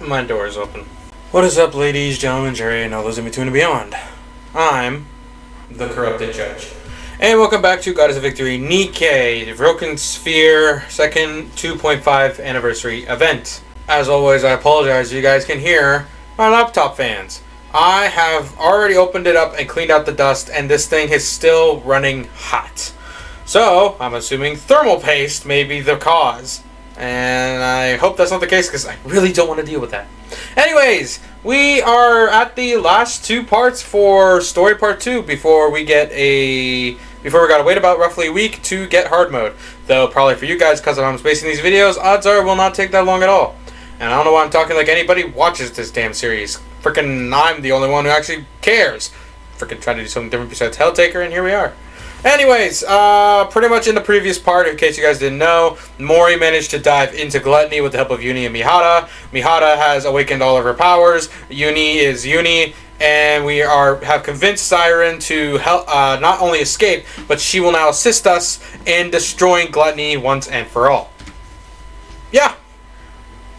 My door is open. What is up, ladies, gentlemen, Jerry, and all those in between and beyond? I'm the Corrupted Judge. And welcome back to God is a Victory Nikke, the Broken Sphere, second 2.5 anniversary event. As always, I apologize, you guys can hear my laptop fans. I have already opened it up and cleaned out the dust, and this thing is still running hot. So, I'm assuming thermal paste may be the cause. And I hope that's not the case, because I really don't want to deal with that. Anyways, we are at the last two parts for story part 2 before we gotta wait about roughly a week to get hard mode. Though probably for you guys, because I'm spacing these videos, odds are it will not take that long at all. And I don't know why I'm talking like anybody watches this damn series. Frickin' I'm the only one who actually cares. Frickin' trying to do something different besides Helltaker, and here we are. Anyways, pretty much in the previous part, in case you guys didn't know, Mori managed to dive into Gluttony with the help of Uni and Mihara. Mihara has awakened all of her powers. Uni is Uni, and we have convinced Siren to help, not only escape, but she will now assist us in destroying Gluttony once and for all. Yeah.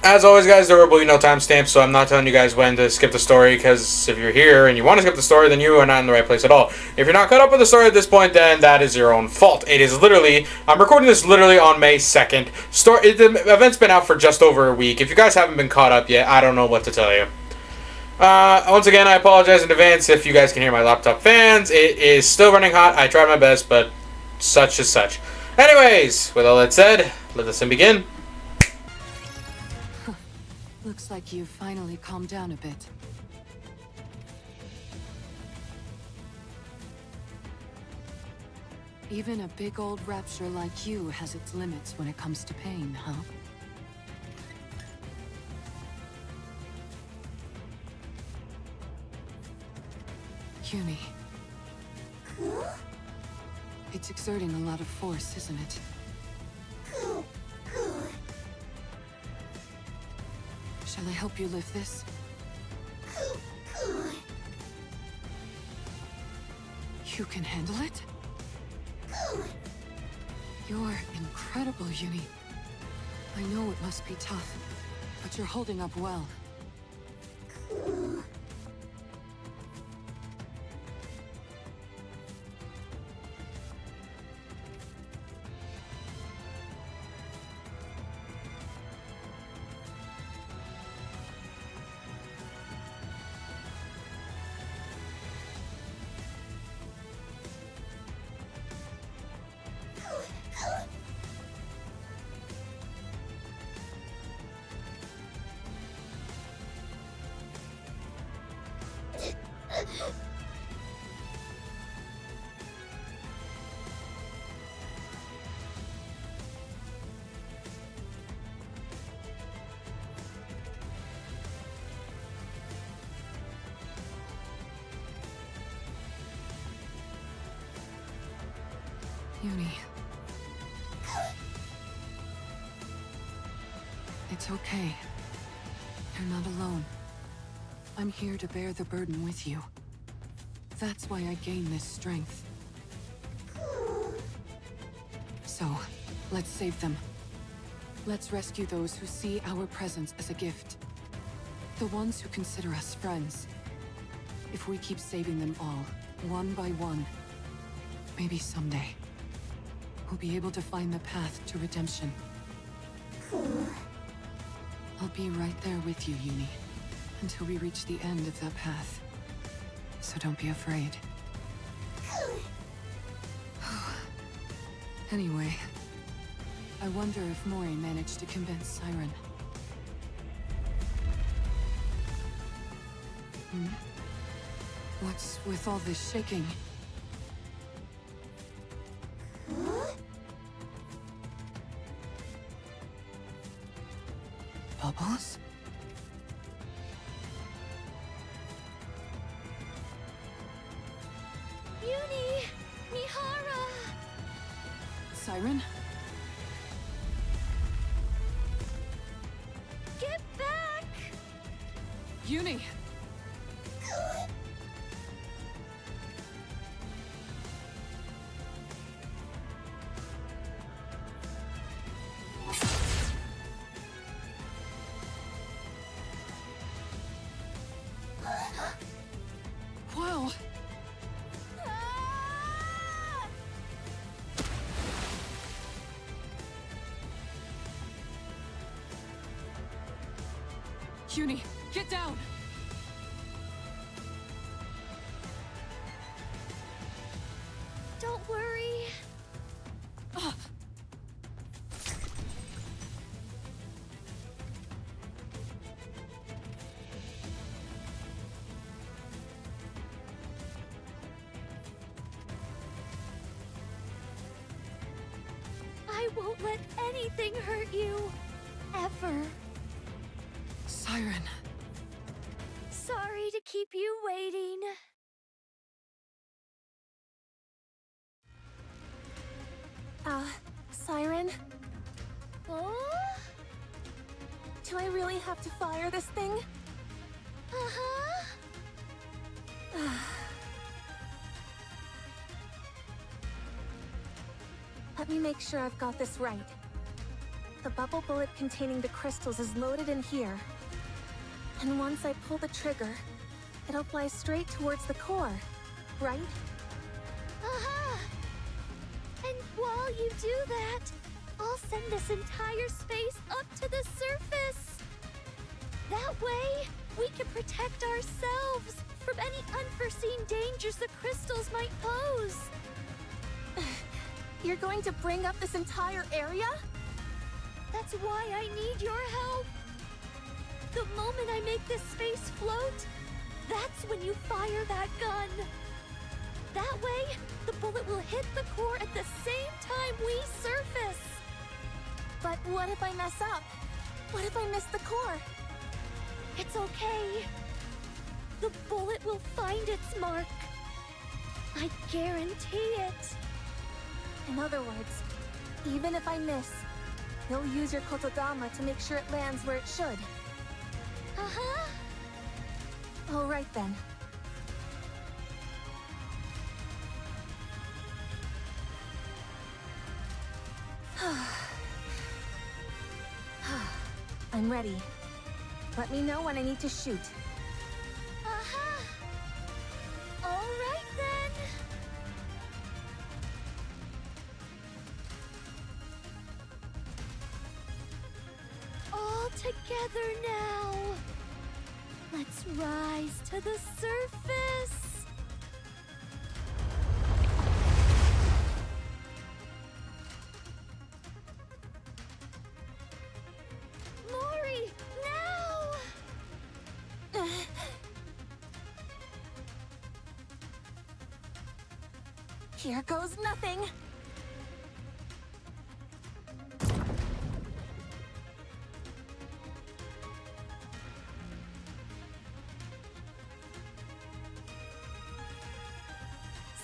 As always, guys, there will be no timestamps, so I'm not telling you guys when to skip the story, because if you're here and you want to skip the story, then you are not in the right place at all. If you're not caught up with the story at this point, then that is your own fault. It is literally, I'm recording this literally on May 2nd. The event's been out for just over a week. If you guys haven't been caught up yet, I don't know what to tell you. Once again, I apologize in advance if you guys can hear my laptop fans. It is still running hot. I tried my best, but such is such. Anyways, with all that said, let us begin. Looks like you've finally calmed down a bit. Even a big old rapture like you has its limits when it comes to pain, huh? Uni. It's exerting a lot of force, isn't it? Shall I help you lift this? You can handle it? You're incredible, Uni. I know it must be tough, but you're holding up well. Uni. It's okay. You're not alone. I'm here to bear the burden with you. That's why I gain this strength. So, let's save them. Let's rescue those who see our presence as a gift. The ones who consider us friends. If we keep saving them all, one by one, maybe someday, we'll be able to find the path to redemption. I'll be right there with you, Uni, until we reach the end of that path. So don't be afraid. Anyway, I wonder if Mori managed to convince Siren. What's with all this shaking? Bubbles? Uni! Mihara! Siren? Get back! Uni! Uni, get down! Don't worry. I won't let anything hurt you. Ever. Siren. Sorry to keep you waiting. Siren? Oh? Do I really have to fire this thing? Uh-huh. Let me make sure I've got this right. The bubble bullet containing the crystals is loaded in here. And once I pull the trigger, it'll fly straight towards the core, right? Uh-huh. And while you do that, I'll send this entire space up to the surface. That way, we can protect ourselves from any unforeseen dangers the crystals might pose. You're going to bring up this entire area? That's why I need your help. The moment I make this space float, that's when you fire that gun. That way, the bullet will hit the core at the same time we surface. But what if I mess up? What if I miss the core? It's okay. The bullet will find its mark. I guarantee it. In other words, even if I miss, you'll use your kotodama to make sure it lands where it should. Uh-huh. All right then. I'm ready. Let me know when I need to shoot. Uh-huh. All right then. All together now. Let's rise to the surface. Mori, now! Here goes nothing.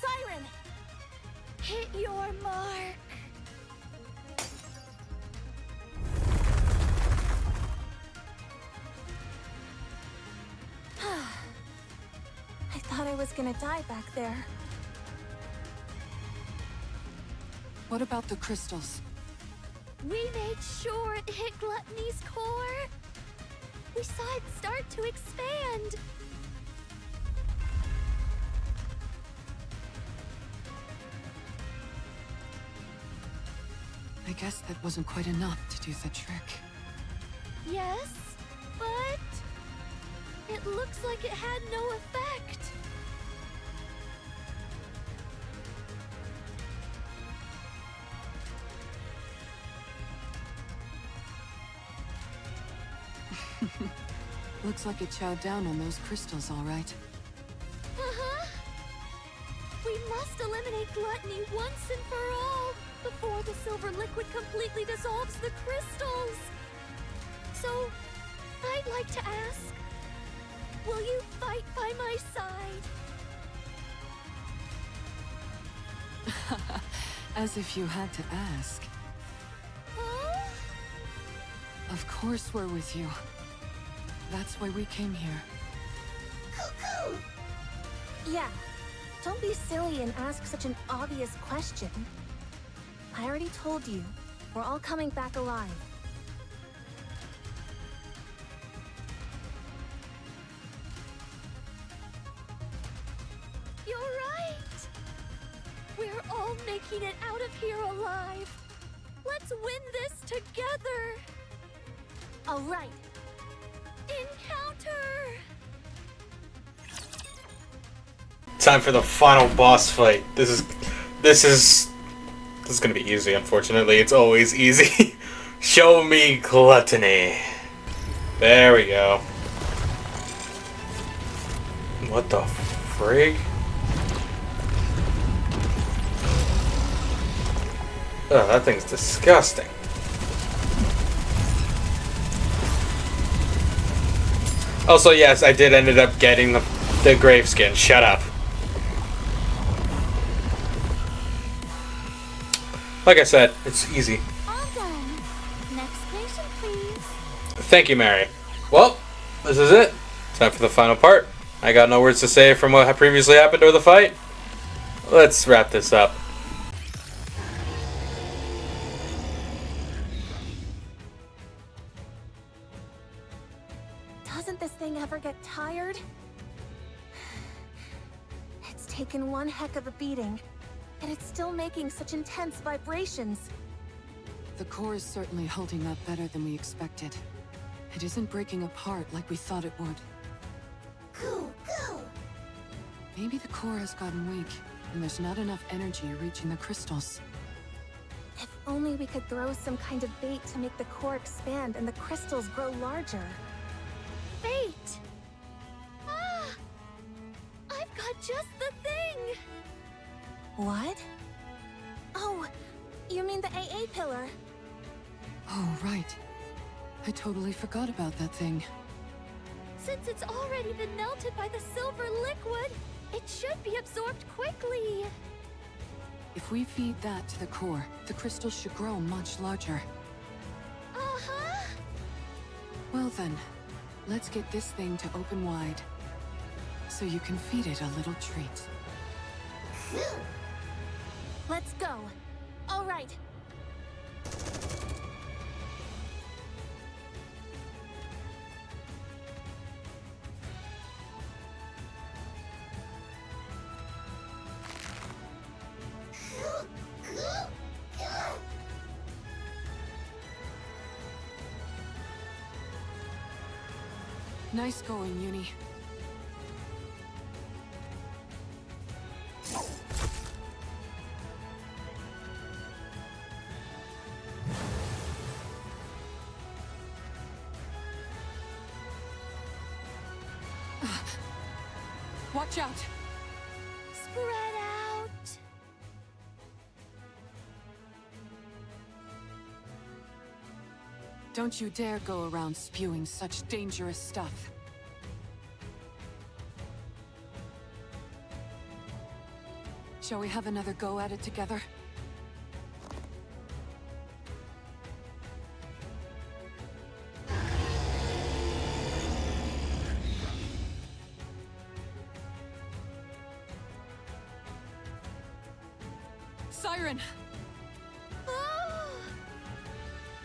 Siren! Hit your mark. I thought I was gonna die back there. What about the crystals? We made sure it hit Gluttony's core. We saw it start to expand. I guess that wasn't quite enough to do the trick. Yes, but it looks like it had no effect. Looks like it chowed down on those crystals, all right. Uh-huh. We must eliminate Gluttony once and for all before the silver liquid completely dissolves the crystals. So, I'd like to ask, will you fight by my side? As if you had to ask. Huh? Of course we're with you. That's why we came here. Cuckoo! Yeah, don't be silly and ask such an obvious question. I already told you, we're all coming back alive. You're right. We're all making it out of here alive. Let's win this together. All right. encounter! Time for the final boss fight. This is gonna be easy, unfortunately. It's always easy. Show me gluttony. There we go. What the frig? Oh, that thing's disgusting. Also, yes, I did ended up getting the graveskin. Shut up. Like I said, it's easy. All done. Next patient, please. Thank you, Mary. Well, this is it. Time for the final part. I got no words to say from what had previously happened or the fight. Let's wrap this up. Doesn't this thing ever get tired? It's taken one heck of a beating, and it's still making such intense vibrations. The core is certainly holding up better than we expected. It isn't breaking apart like we thought it would. Go, go! Maybe the core has gotten weak, and there's not enough energy reaching the crystals. If only we could throw some kind of bait to make the core expand and the crystals grow larger. Fate! Ah! I've got just the thing! What? Oh, you mean the AA pillar? Oh, right. I totally forgot about that thing. Since it's already been melted by the silver liquid, it should be absorbed quickly. If we feed that to the core, the crystals should grow much larger. Uh-huh. Well then, let's get this thing to open wide, so you can feed it a little treat. Let's go. All right. Nice going, Uni. Watch out! Spread out. Don't you dare go around spewing such dangerous stuff. Shall we have another go at it together? Siren! Oh!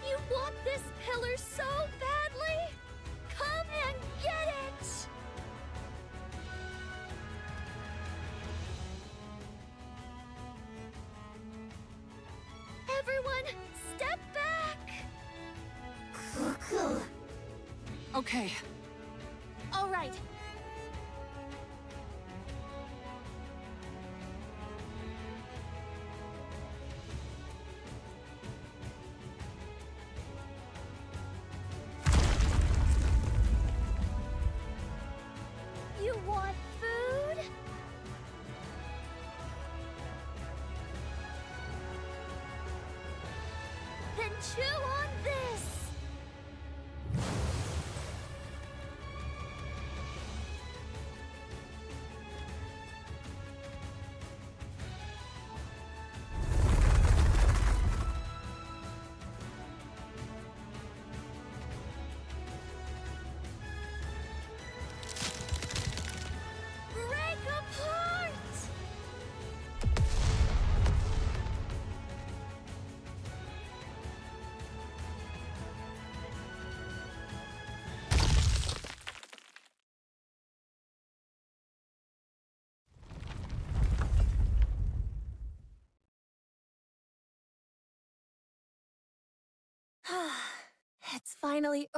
You want this pillar so badly? Come and get it! Everyone, step back! Okay. All right. You want food? Then chew on this! Break apart! It's finally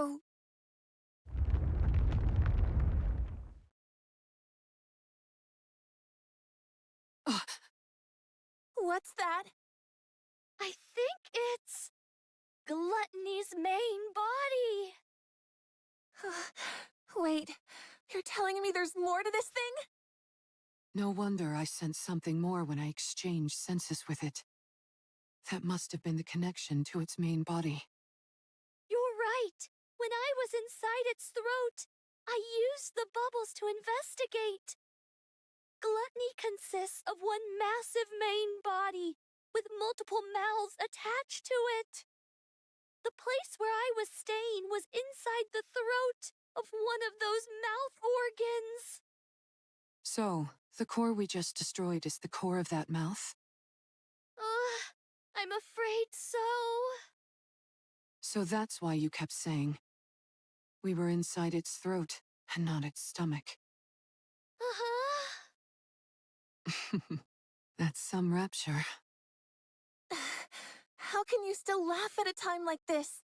What's that? I think it's Gluttony's main body. Wait, you're telling me there's more to this thing? No wonder I sensed something more when I exchanged senses with it. That must have been the connection to its main body. You're right. When I was inside its throat, I used the bubbles to investigate. Gluttony consists of one massive main body with multiple mouths attached to it. The place where I was staying was inside the throat of one of those mouth organs. So, the core we just destroyed is the core of that mouth? I'm afraid so. So that's why you kept saying we were inside its throat and not its stomach. That's some rapture. How can you still laugh at a time like this?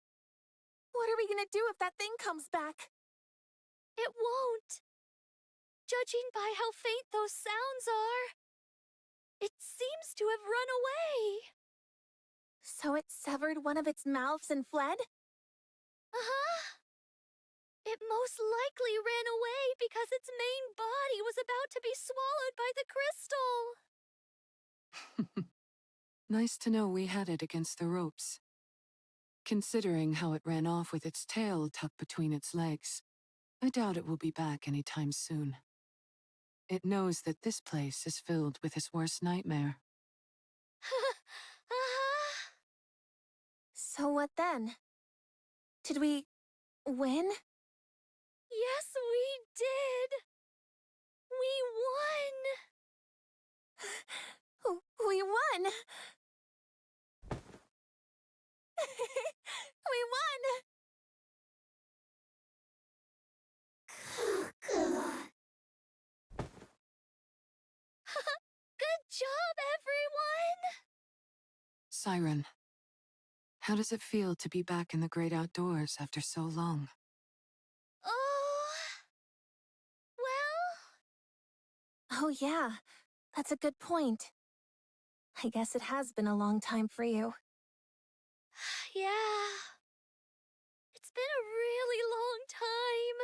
What are we gonna do if that thing comes back? It won't. Judging by how faint those sounds are, it seems to have run away. So it severed one of its mouths and fled? It most likely ran away because its main body was about to be swallowed by the crystal. Nice to know we had it against the ropes. Considering how it ran off with its tail tucked between its legs, I doubt it will be back anytime soon. It knows that this place is filled with his worst nightmare. So what then? Did we win? Yes, we did. We won. We won! We won! Good job, everyone! Siren, how does it feel to be back in the great outdoors after so long? Oh... well... Oh yeah, that's a good point. I guess it has been a long time for you. yeah... It's been a really long time.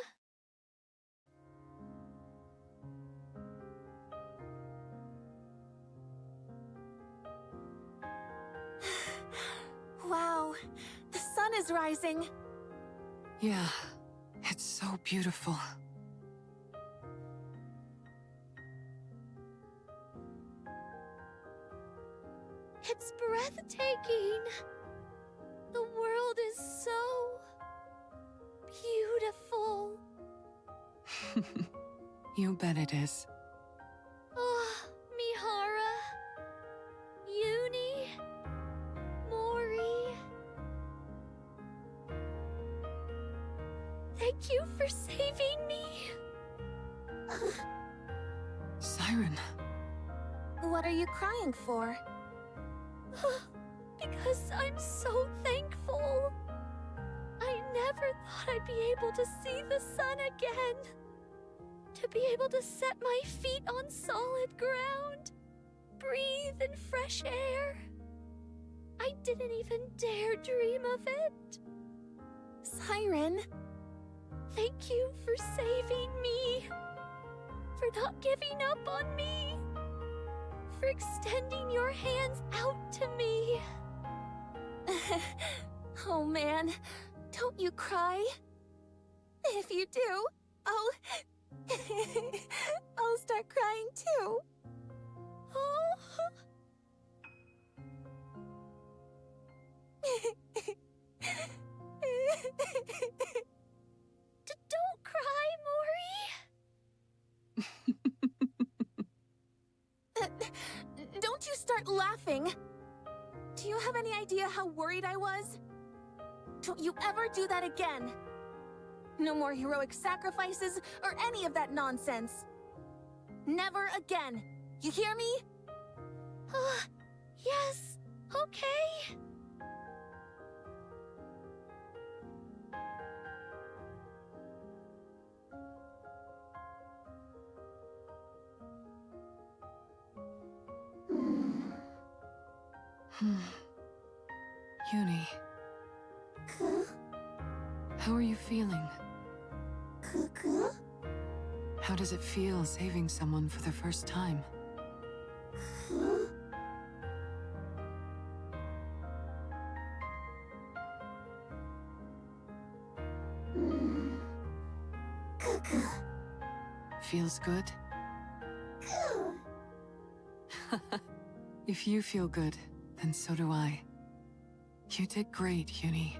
Wow, the sun is rising. Yeah, it's so beautiful. It's breathtaking. The world is so... beautiful. You bet it is. Oh, Mihara... Uni... Mori... Thank you for saving me. Siren. What are you crying for? Because I'm so thankful. I never thought I'd be able to see the sun again. To be able to set my feet on solid ground. Breathe in fresh air. I didn't even dare dream of it. Siren. Thank you for saving me. For not giving up on me. For extending your hands out to me. Oh man, don't you cry. If you do, I'll start crying too. Oh. Don't cry, Mori. Don't you start laughing. Do you have any idea how worried I was? Don't you ever do that again. No more heroic sacrifices or any of that nonsense. Never again. You hear me? Yes, okay. Uni. How are you feeling? How does it feel saving someone for the first time? Feels good? If you feel good, then so do I. You did great, Uni.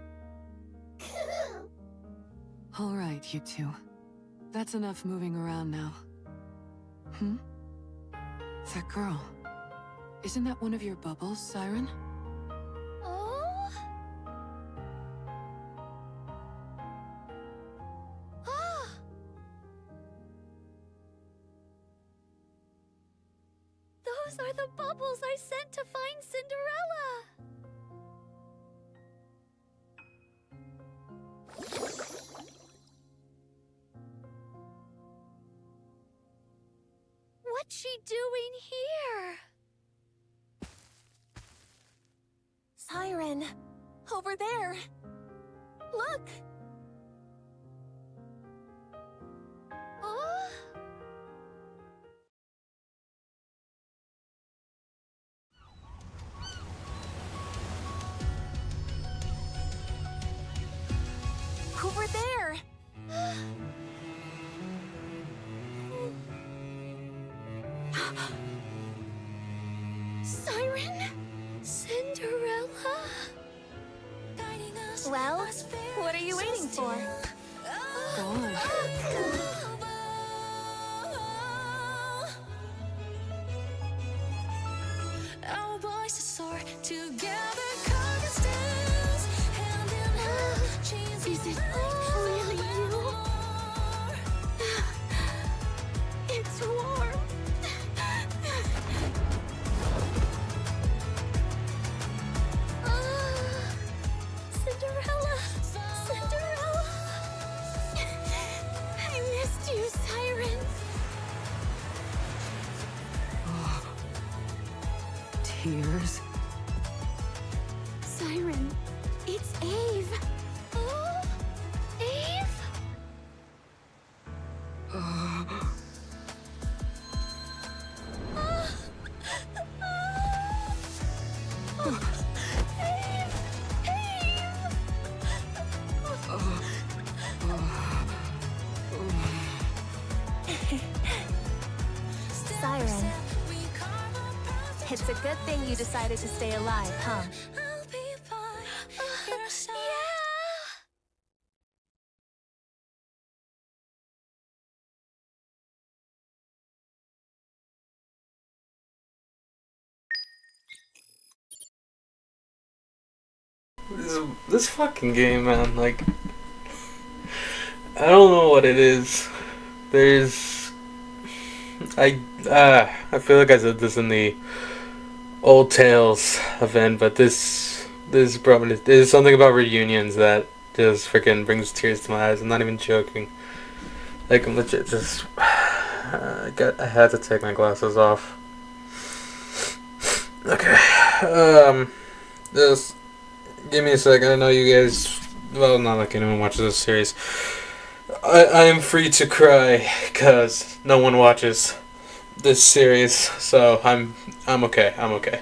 All right, you two. That's enough moving around now. That girl. Isn't that one of your bubbles, Siren? Oh? Ah! Those are the bubbles I sent to find Cinderella! What's she doing here? Siren, over there. Look! Oh? Over there! Siren? Cinderella? Well, what are you waiting for? God. Our voices soar together, carving stems, hand in hand, chains Is it unite, really you? more. It's warm. Cinderella! Cinderella! I missed you, Siren. Tears. Siren, it's Ave. Oh, Ave? Siren. It's a good thing you decided to stay alive, huh? I'll be by your side. This fucking game, man, like, I don't know what it is. I feel like I said this in the Old Tales event, but this probably there's something about reunions that just freaking brings tears to my eyes. I'm not even joking. Like, I'm legit just I had to take my glasses off. Okay, just give me a second. I know you guys. Well, not like anyone watches this series. I am free to cry because no one watches this series, so I'm okay. I'm okay.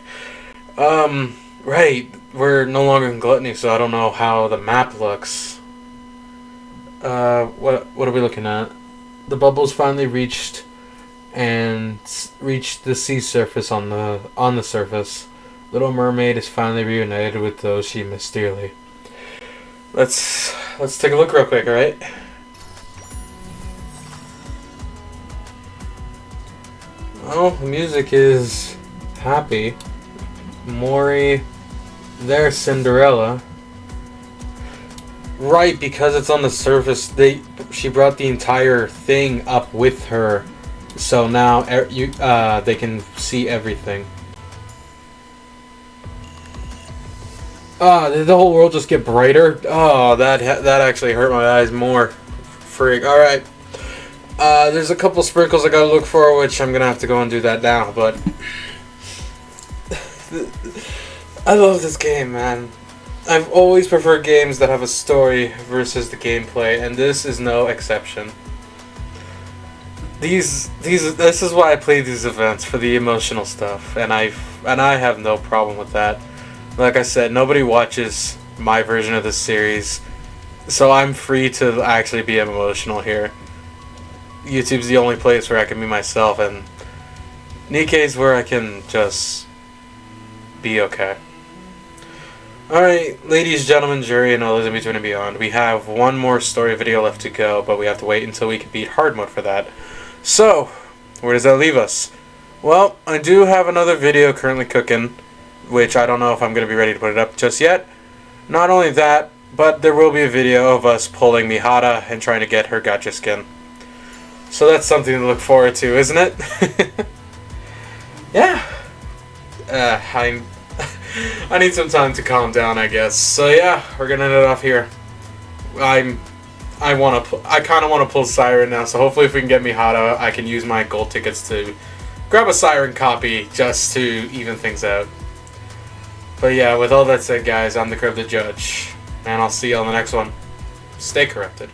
Right. We're no longer in Gluttony, so I don't know how the map looks. What are we looking at? The bubbles finally reached the sea surface on the surface. Little Mermaid is finally reunited with those she missed dearly. Let's take a look real quick, alright? Well, the music is happy. Mori, there's Cinderella. Right, because it's on the surface, she brought the entire thing up with her, so now they can see everything. Did the whole world just get brighter? Oh, that actually hurt my eyes more. Freak. All right. There's a couple sprinkles I gotta look for, which I'm gonna have to go and do that now. But I love this game, man. I've always preferred games that have a story versus the gameplay, and this is no exception. This is why I play these events, for the emotional stuff, and I have no problem with that. Like I said, nobody watches my version of this series, so I'm free to actually be emotional here. YouTube's the only place where I can be myself, and Nikke's where I can just be okay. Alright, ladies, gentlemen, jury, and all those in between and beyond, we have one more story video left to go, but we have to wait until we can beat hard mode for that. So, where does that leave us? Well, I do have another video currently cooking, which I don't know if I'm going to be ready to put it up just yet. Not only that, but there will be a video of us pulling Mihara and trying to get her gacha skin. So that's something to look forward to, isn't it? Yeah. I need some time to calm down, I guess. So yeah, we're gonna end it off here. I kind of want to pull Siren now, so hopefully if we can get Mihara, I can use my gold tickets to grab a Siren copy just to even things out. But yeah, with all that said, guys, I'm the Korrupted Judge, and I'll see you on the next one. Stay corrupted.